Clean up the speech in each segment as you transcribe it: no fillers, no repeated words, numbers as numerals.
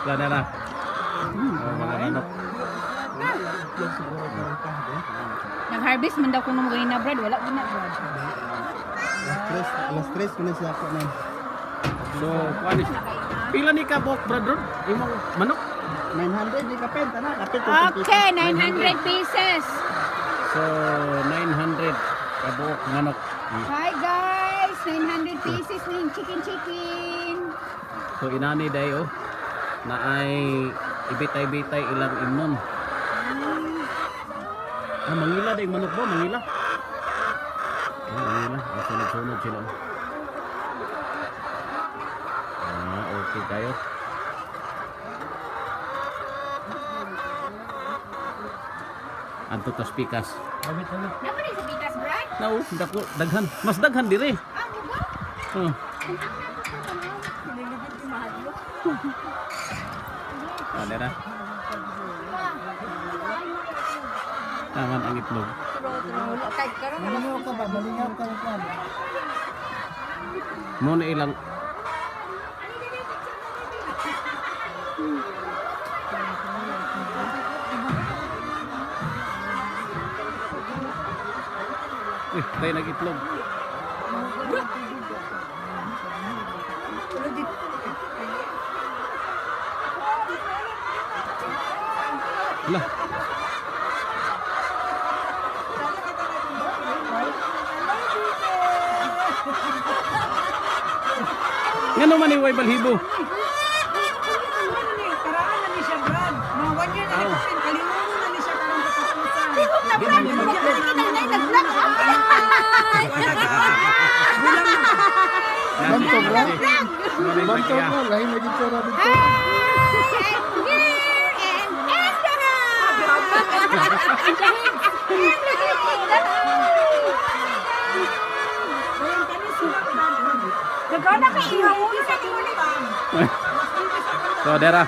Sana na. Mga manok. Nag-harvest man daw kung mga na Brad, wala ko na Brad. Alas 3 ko na siya ako na. So, kuan is pila ni ka bok brad ron? Imong manok? 900 di kapenta na. Okay, 900 pieces. So, 900 ka buok manok. Hi guys, 900 pieces ng chicken. So, inani day oh. Na ay ibitay-bitay ilang imnon. Ah, mangila day manok ba? Mangila. Mangila. Sunod-sunod sila. Ah, okay kayo. Adto tas pikas. Naman sa pitas, Brad? Nao, dako daghan. Mas daghan dire. Oh. Ada na. Taman ang itlog. Ano ka ba? Malingaw ka ka. Muna ilang tayo nag-itlog. Lah. Ngano man iway balhibo? Karaan na ni siya, Brad. Mga 1 year na ni Kapin. Kalimutan na ni siya karang katapusan. Tingog na Brad, nag-vlog. Banto bro. Banto bro. Lain lagi cara dito. Nagkana ka ihauli sa tinulipan. So, dera.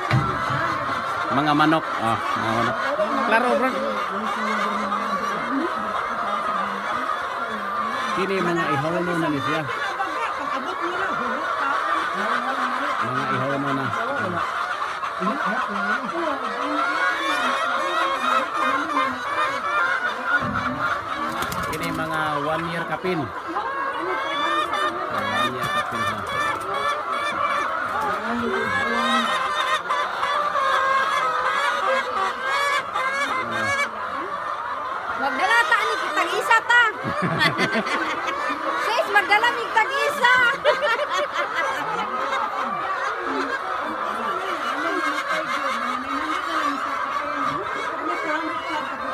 Mga manok. Ah, mga manok. Klaro, bro. Kini mga ihawon na ni siya. Pag-abot nila, hugot ka. Mga ihawon na. Kini mga 1 year kapin. 1 year kapin ha. Magdala ta ni tag-isa ta. Sis, magdala mi tag-isa.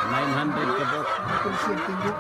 $900 kabok. Percent tinggi.